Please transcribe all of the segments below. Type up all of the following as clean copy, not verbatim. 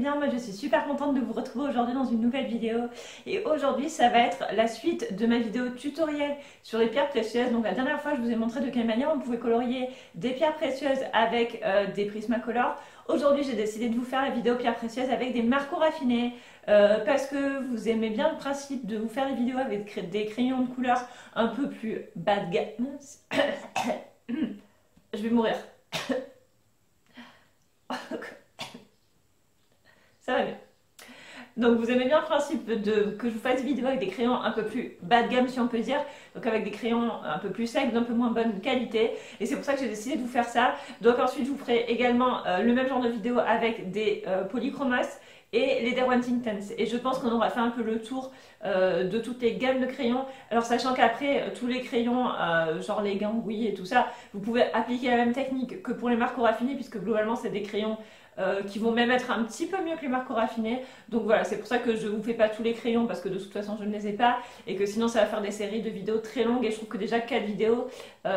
bien? Moi je suis super contente de vous retrouver aujourd'hui dans une nouvelle vidéo et aujourd'hui ça va être la suite de ma vidéo tutoriel sur les pierres précieuses. Donc la dernière fois je vous ai montré de quelle manière on pouvait colorier des pierres précieuses avec des Prismacolor. Aujourd'hui j'ai décidé de vous faire la vidéo pierres précieuses avec des marqueurs raffinés parce que vous aimez bien le principe de vous faire des vidéos avec des crayons de couleur un peu plus bas de gamme. Je vais mourir. Ça va bien. Donc vous aimez bien le principe que je vous fasse vidéo avec des crayons un peu plus bas de gamme si on peut dire, donc avec des crayons un peu plus secs, d'un peu moins bonne qualité, et c'est pour ça que j'ai décidé de vous faire ça. Donc ensuite je vous ferai également le même genre de vidéo avec des polychromos et les Derwent Intense, et je pense qu'on aura fait un peu le tour de toutes les gammes de crayons. Alors sachant qu'après tous les crayons genre les Gangui et tout ça, vous pouvez appliquer la même technique que pour les marqueurs raffinés, puisque globalement c'est des crayons qui vont même être un petit peu mieux que les marqueurs raffinés. Donc voilà, c'est pour ça que je ne vous fais pas tous les crayons, parce que de toute façon je ne les ai pas, et que sinon ça va faire des séries de vidéos très longues, et je trouve que déjà 4 vidéos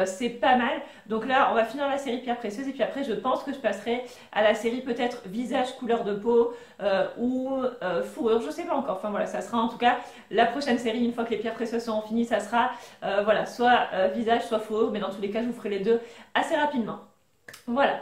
c'est pas mal. Donc là on va finir la série pierres précieuses, et puis après je pense que je passerai à la série peut-être visage, couleur de peau ou fourrure, je sais pas encore. Enfin voilà, ça sera en tout cas la prochaine série. Une fois que les pierres précieuses seront finies, ça sera voilà, soit visage, soit fourrure, mais dans tous les cas je vous ferai les deux assez rapidement. Voilà.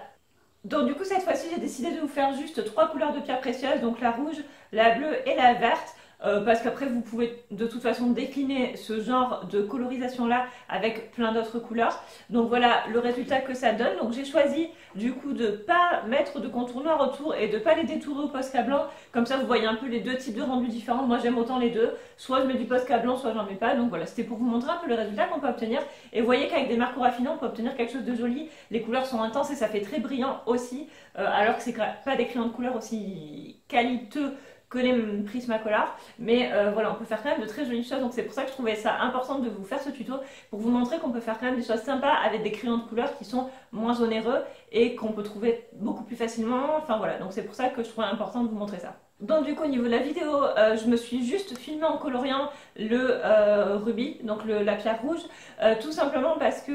Donc du coup cette fois-ci j'ai décidé de vous faire juste 3 couleurs de pierres précieuses, donc la rouge, la bleue et la verte. Parce qu'après vous pouvez de toute façon décliner ce genre de colorisation là avec plein d'autres couleurs. Donc voilà le résultat que ça donne. Donc j'ai choisi du coup de ne pas mettre de contour noir autour et de ne pas les détourer au Posca blanc. Comme ça vous voyez un peu les deux types de rendus différents. Moi j'aime autant les deux, soit je mets du Posca blanc, soit j'en mets pas. Donc voilà, c'était pour vous montrer un peu le résultat qu'on peut obtenir. Et vous voyez qu'avec des marqueurs raffinés on peut obtenir quelque chose de joli. Les couleurs sont intenses et ça fait très brillant aussi, alors que c'est pas des crayons de couleur aussi qualiteux que les Prismacolor, mais voilà, on peut faire quand même de très jolies choses. Donc c'est pour ça que je trouvais ça important de vous faire ce tuto, pour vous montrer qu'on peut faire quand même des choses sympas avec des crayons de couleur qui sont moins onéreux et qu'on peut trouver beaucoup plus facilement. Enfin voilà, donc c'est pour ça que je trouvais important de vous montrer ça. Donc du coup au niveau de la vidéo, je me suis juste filmée en coloriant le rubis, donc la pierre rouge, tout simplement parce que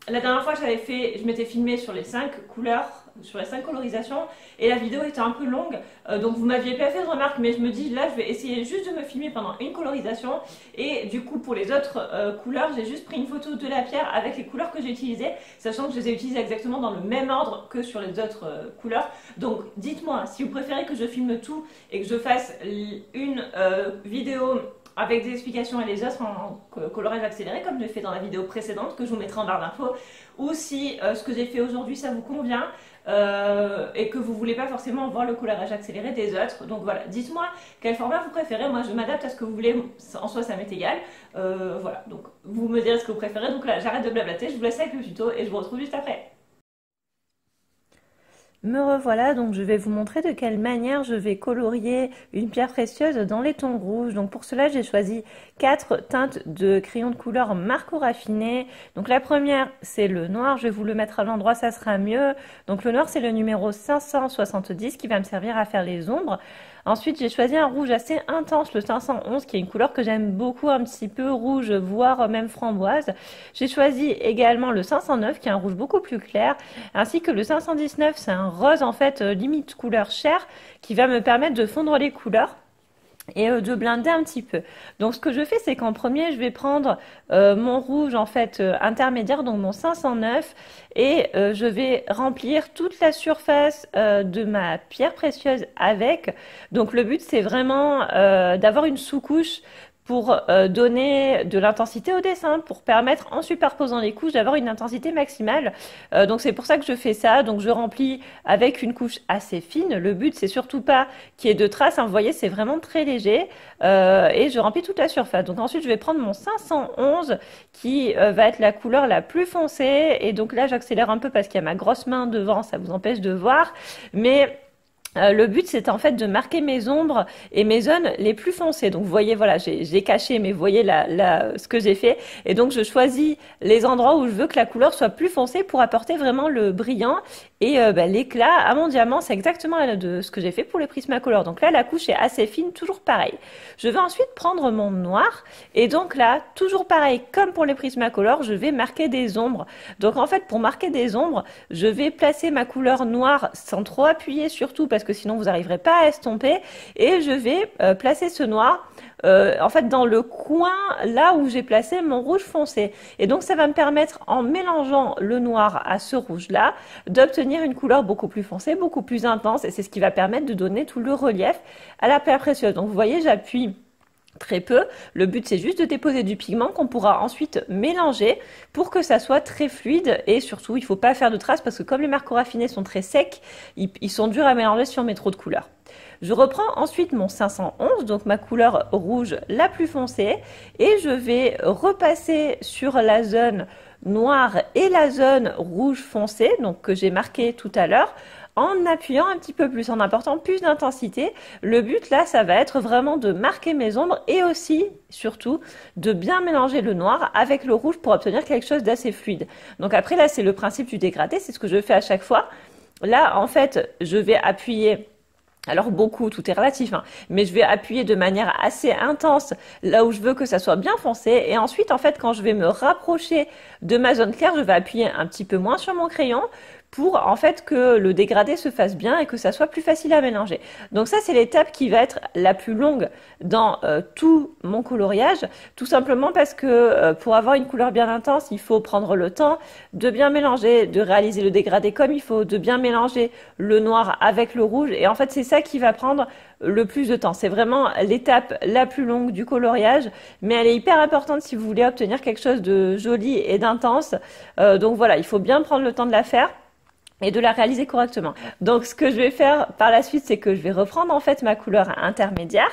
la dernière fois je m'étais filmée sur les 5 couleurs, sur les 5 colorisations, et la vidéo était un peu longue, donc vous m'aviez pas fait de remarques, mais je me dis là je vais essayer juste de me filmer pendant une colorisation, et du coup pour les autres couleurs j'ai juste pris une photo de la pierre avec les couleurs que j'ai utilisées, sachant que je les ai utilisées exactement dans le même ordre que sur les autres couleurs. Donc dites-moi si vous préférez que je filme tout et que je fasse une vidéo avec des explications et les autres en colorage accéléré, comme je l'ai fait dans la vidéo précédente, que je vous mettrai en barre d'infos, ou si ce que j'ai fait aujourd'hui ça vous convient, et que vous voulez pas forcément voir le colorage accéléré des autres. Donc voilà, dites-moi quel format vous préférez. Moi je m'adapte à ce que vous voulez, en soi ça m'est égal. Voilà, donc vous me direz ce que vous préférez. Donc là j'arrête de blablater, je vous laisse avec le tuto et je vous retrouve juste après. Me revoilà, donc je vais vous montrer de quelle manière je vais colorier une pierre précieuse dans les tons rouges. Donc pour cela j'ai choisi 4 teintes de crayons de couleur marqueurs raffinés. Donc la première c'est le noir, je vais vous le mettre à l'endroit, ça sera mieux. Donc le noir c'est le numéro 570 qui va me servir à faire les ombres. Ensuite j'ai choisi un rouge assez intense, le 511, qui est une couleur que j'aime beaucoup, un petit peu rouge, voire même framboise. J'ai choisi également le 509 qui est un rouge beaucoup plus clair, ainsi que le 519, c'est un rose en fait limite couleur chair, qui va me permettre de fondre les couleurs et de blinder un petit peu. Donc ce que je fais c'est qu'en premier je vais prendre mon rouge en fait intermédiaire, donc mon 509, et je vais remplir toute la surface de ma pierre précieuse avec. Donc le but c'est vraiment d'avoir une sous-couche pour donner de l'intensité au dessin, pour permettre en superposant les couches d'avoir une intensité maximale. Donc c'est pour ça que je fais ça. Donc je remplis avec une couche assez fine. Le but c'est surtout pas qu'il y ait de traces, hein. Vous voyez c'est vraiment très léger, et je remplis toute la surface. Donc ensuite je vais prendre mon 511 qui va être la couleur la plus foncée, et donc là j'accélère un peu parce qu'il y a ma grosse main devant, ça vous empêche de voir, mais le but c'est en fait de marquer mes ombres et mes zones les plus foncées. Donc vous voyez, voilà, j'ai caché, mais vous voyez ce que j'ai fait. Et donc je choisis les endroits où je veux que la couleur soit plus foncée pour apporter vraiment le brillant et l'éclat à mon diamant. C'est exactement de ce que j'ai fait pour les Prismacolor. Donc là la couche est assez fine, toujours pareil. Je vais ensuite prendre mon noir, et donc là toujours pareil comme pour les Prismacolor, je vais marquer des ombres. Donc en fait pour marquer des ombres, je vais placer ma couleur noire sans trop appuyer, surtout parce que que sinon vous n'arriverez pas à estomper. Et je vais placer ce noir en fait dans le coin là où j'ai placé mon rouge foncé. Et donc ça va me permettre, en mélangeant le noir à ce rouge là, d'obtenir une couleur beaucoup plus foncée, beaucoup plus intense, et c'est ce qui va permettre de donner tout le relief à la pierre précieuse. Donc vous voyez, j'appuie très peu. Le but, c'est juste de déposer du pigment qu'on pourra ensuite mélanger pour que ça soit très fluide, et surtout il ne faut pas faire de traces parce que comme les marqueurs raffinés sont très secs, ils sont durs à mélanger si on met trop de couleurs. Je reprends ensuite mon 511, donc ma couleur rouge la plus foncée, et je vais repasser sur la zone noire et la zone rouge foncé, donc que j'ai marqué tout à l'heure, en appuyant un petit peu plus, en apportant plus d'intensité. Le but là, ça va être vraiment de marquer mes ombres et aussi, surtout, de bien mélanger le noir avec le rouge pour obtenir quelque chose d'assez fluide. Donc après là, c'est le principe du dégradé, c'est ce que je fais à chaque fois. Là, en fait, je vais appuyer. Alors beaucoup, tout est relatif, hein, mais je vais appuyer de manière assez intense là où je veux que ça soit bien foncé. Et ensuite, en fait, quand je vais me rapprocher de ma zone claire, je vais appuyer un petit peu moins sur mon crayon pour en fait que le dégradé se fasse bien et que ça soit plus facile à mélanger. Donc ça, c'est l'étape qui va être la plus longue dans tout mon coloriage, tout simplement parce que pour avoir une couleur bien intense, il faut prendre le temps de bien mélanger, de réaliser le dégradé comme il faut, de bien mélanger le noir avec le rouge, et en fait c'est ça qui va prendre le plus de temps. C'est vraiment l'étape la plus longue du coloriage, mais elle est hyper importante si vous voulez obtenir quelque chose de joli et d'intense. Donc voilà, il faut bien prendre le temps de la faire et de la réaliser correctement. Donc ce que je vais faire par la suite, c'est que je vais reprendre en fait ma couleur intermédiaire,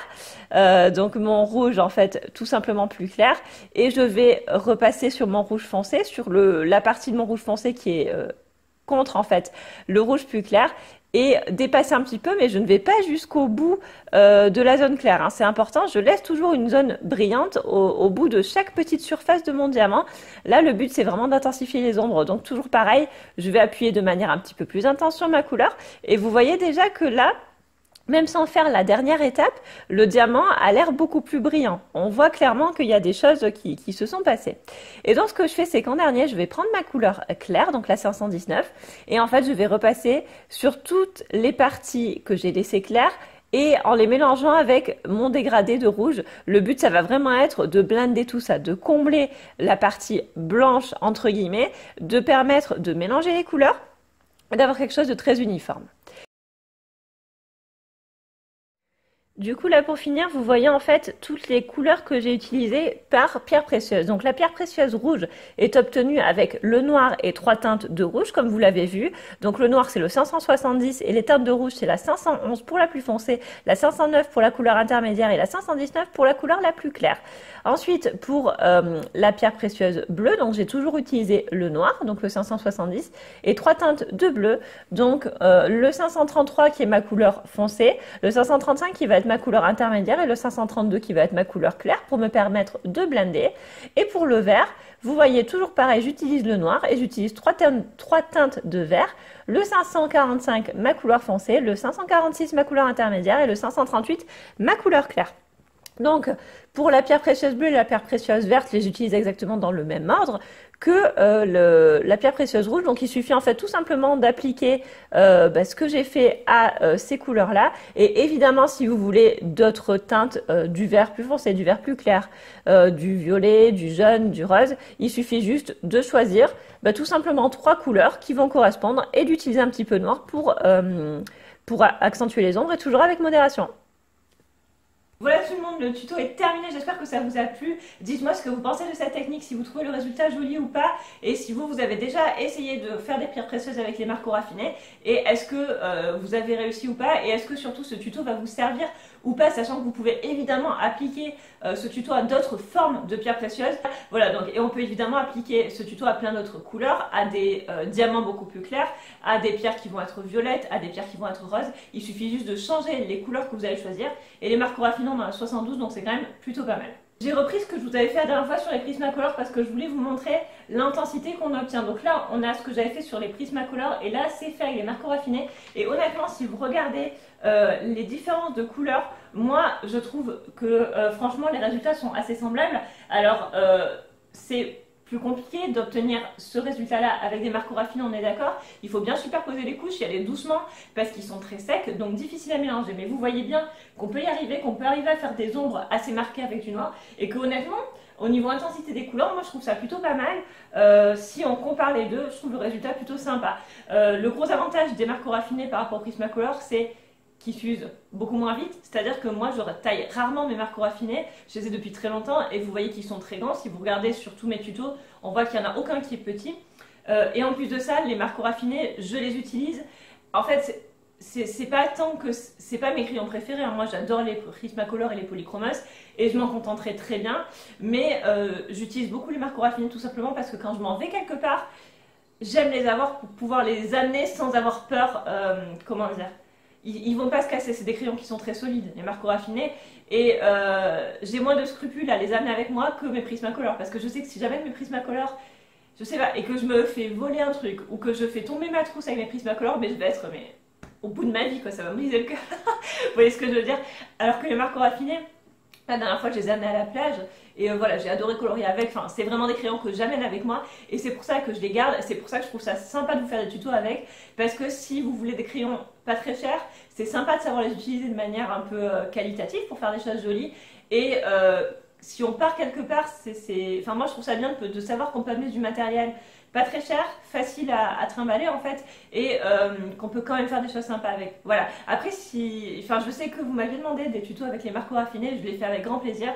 donc mon rouge en fait tout simplement plus clair, et je vais repasser sur mon rouge foncé, sur la partie de mon rouge foncé qui est contre en fait le rouge plus clair, et dépasser un petit peu, mais je ne vais pas jusqu'au bout de la zone claire, hein. C'est important, je laisse toujours une zone brillante au bout de chaque petite surface de mon diamant. Là, le but, c'est vraiment d'intensifier les ombres. Donc toujours pareil, je vais appuyer de manière un petit peu plus intense sur ma couleur. Et vous voyez déjà que là, même sans faire la dernière étape, le diamant a l'air beaucoup plus brillant. On voit clairement qu'il y a des choses qui se sont passées. Et donc ce que je fais, c'est qu'en dernier, je vais prendre ma couleur claire, donc la 519, et en fait je vais repasser sur toutes les parties que j'ai laissées claires, et en les mélangeant avec mon dégradé de rouge. Le but, ça va vraiment être de blender tout ça, de combler la partie blanche, entre guillemets, de permettre de mélanger les couleurs et d'avoir quelque chose de très uniforme. Du coup, là, pour finir, vous voyez en fait toutes les couleurs que j'ai utilisées par pierre précieuse. Donc, la pierre précieuse rouge est obtenue avec le noir et 3 teintes de rouge, comme vous l'avez vu. Donc, le noir, c'est le 570 et les teintes de rouge, c'est la 511 pour la plus foncée, la 509 pour la couleur intermédiaire et la 519 pour la couleur la plus claire. Ensuite, pour la pierre précieuse bleue, donc j'ai toujours utilisé le noir, donc le 570, et 3 teintes de bleu, donc le 533 qui est ma couleur foncée, le 535 qui va être ma couleur intermédiaire et le 532 qui va être ma couleur claire pour me permettre de blender. Et pour le vert, vous voyez toujours pareil, j'utilise le noir et j'utilise 3 teintes de vert, le 545 ma couleur foncée, le 546 ma couleur intermédiaire et le 538 ma couleur claire. Donc, pour la pierre précieuse bleue et la pierre précieuse verte, je les utilise exactement dans le même ordre que la pierre précieuse rouge. Donc, il suffit en fait tout simplement d'appliquer ce que j'ai fait à ces couleurs-là. Et évidemment, si vous voulez d'autres teintes, du vert plus foncé, du vert plus clair, du violet, du jaune, du rose, il suffit juste de choisir tout simplement 3 couleurs qui vont correspondre et d'utiliser un petit peu de noir pour accentuer les ombres, et toujours avec modération. Voilà tout le monde, le tuto est terminé, j'espère que ça vous a plu. Dites-moi ce que vous pensez de cette technique, si vous trouvez le résultat joli ou pas, et si vous avez déjà essayé de faire des pierres précieuses avec les marqueurs raffinés, et est-ce que vous avez réussi ou pas, et est-ce que surtout ce tuto va vous servir ou pas, sachant que vous pouvez évidemment appliquer ce tuto à d'autres formes de pierres précieuses. Voilà, donc, et on peut évidemment appliquer ce tuto à plein d'autres couleurs, à des diamants beaucoup plus clairs, à des pierres qui vont être violettes, à des pierres qui vont être roses. Il suffit juste de changer les couleurs que vous allez choisir, et les marqueurs raffinés dans la 72, donc c'est quand même plutôt pas mal. J'ai repris ce que je vous avais fait la dernière fois sur les Prismacolor parce que je voulais vous montrer l'intensité qu'on obtient. Donc là, on a ce que j'avais fait sur les Prismacolor, et là, c'est fait avec les marqueurs raffinés. Et honnêtement, si vous regardez les différences de couleurs, moi, je trouve que franchement, les résultats sont assez semblables. Alors, c'est plus compliqué d'obtenir ce résultat-là avec des marqueurs raffinés, on est d'accord. Il faut bien superposer les couches, y aller doucement parce qu'ils sont très secs, donc difficile à mélanger. Mais vous voyez bien qu'on peut y arriver, qu'on peut arriver à faire des ombres assez marquées avec du noir et que honnêtement, au niveau intensité des couleurs, moi je trouve ça plutôt pas mal. Si on compare les deux, je trouve le résultat plutôt sympa. Le gros avantage des marqueurs raffinés par rapport au Prismacolor, c'est qui s'usent beaucoup moins vite, c'est-à-dire que moi je taille rarement mes marqueurs raffinés, je les ai depuis très longtemps et vous voyez qu'ils sont très grands. Si vous regardez sur tous mes tutos, on voit qu'il n'y en a aucun qui est petit. Et en plus de ça, les marqueurs raffinés, je les utilise. En fait, c'est pas tant que c'est pas mes crayons préférés, hein. Moi j'adore les Prismacolor et les Polychromos et je m'en contenterai très bien, mais j'utilise beaucoup les marqueurs raffinés tout simplement parce que quand je m'en vais quelque part, j'aime les avoir pour pouvoir les amener sans avoir peur, comment dire, ils vont pas se casser, c'est des crayons qui sont très solides, les marqueurs raffinés, et j'ai moins de scrupules à les amener avec moi que mes Prismacolor, parce que je sais que si j'amène mes Prismacolor, je sais pas, et que je me fais voler un truc, ou que je fais tomber ma trousse avec mes Prismacolor, mais je vais être au bout de ma vie, quoi, ça va me briser le cœur. Vous voyez ce que je veux dire? Alors que les marqueurs raffinés, la dernière fois je les ai amenés à la plage, et voilà, j'ai adoré colorier avec, enfin c'est vraiment des crayons que j'amène avec moi, et c'est pour ça que je les garde, c'est pour ça que je trouve ça sympa de vous faire des tutos avec, parce que si vous voulez des crayons pas très chers, c'est sympa de savoir les utiliser de manière un peu qualitative pour faire des choses jolies, et si on part quelque part, enfin moi je trouve ça bien de savoir qu'on peut amener du matériel pas très cher, facile à trimballer en fait, et qu'on peut quand même faire des choses sympas avec. Voilà. Après, enfin, je sais que vous m'avez demandé des tutos avec les marqueurs raffinés, je les fais avec grand plaisir.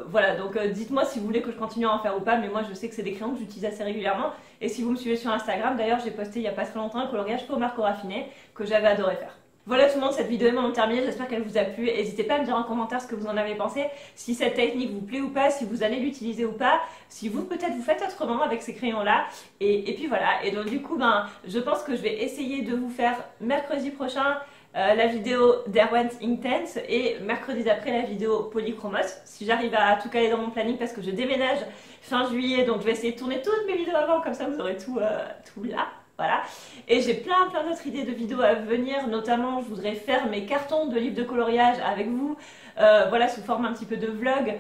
Voilà, donc dites-moi si vous voulez que je continue à en faire ou pas, mais moi je sais que c'est des crayons que j'utilise assez régulièrement. Et si vous me suivez sur Instagram, d'ailleurs j'ai posté il n'y a pas très longtemps un coloriage pour marqueurs raffinés que j'avais adoré faire. Voilà tout le monde, cette vidéo est maintenant terminée, j'espère qu'elle vous a plu. N'hésitez pas à me dire en commentaire ce que vous en avez pensé, si cette technique vous plaît ou pas, si vous allez l'utiliser ou pas, si vous peut-être vous faites autrement avec ces crayons là. Et puis voilà, et donc du coup je pense que je vais essayer de vous faire mercredi prochain la vidéo Derwent Intense et mercredi d'après la vidéo Polychromos, si j'arrive à tout caler dans mon planning parce que je déménage fin juillet, donc je vais essayer de tourner toutes mes vidéos avant, comme ça vous aurez tout là. Voilà. Et j'ai plein d'autres idées de vidéos à venir, notamment je voudrais faire mes cartons de livres de coloriage avec vous, voilà, sous forme un petit peu de vlog,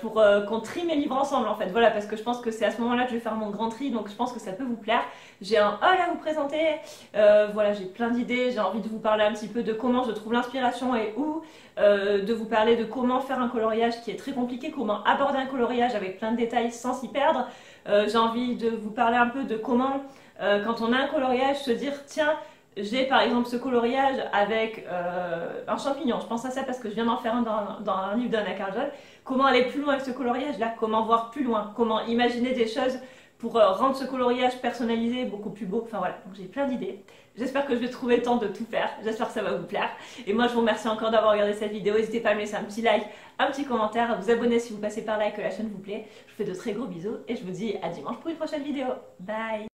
pour qu'on trie mes livres ensemble en fait, voilà, parce que je pense que c'est à ce moment-là que je vais faire mon grand tri, donc je pense que ça peut vous plaire. J'ai un haul à vous présenter, voilà, j'ai plein d'idées, j'ai envie de vous parler un petit peu de comment je trouve l'inspiration et où, de vous parler de comment faire un coloriage qui est très compliqué, comment aborder un coloriage avec plein de détails sans s'y perdre. J'ai envie de vous parler un peu de comment quand on a un coloriage, se dire tiens, j'ai par exemple ce coloriage avec un champignon, je pense à ça parce que je viens d'en faire un dans un livre d'Anna Carlson. Comment aller plus loin avec ce coloriage là, comment voir plus loin, comment imaginer des choses pour rendre ce coloriage personnalisé beaucoup plus beau. Enfin voilà, donc j'ai plein d'idées. J'espère que je vais trouver le temps de tout faire, j'espère que ça va vous plaire. Et moi je vous remercie encore d'avoir regardé cette vidéo, n'hésitez pas à me laisser un petit like, un petit commentaire, à vous abonner si vous passez par là et que la chaîne vous plaît. Je vous fais de très gros bisous et je vous dis à dimanche pour une prochaine vidéo. Bye!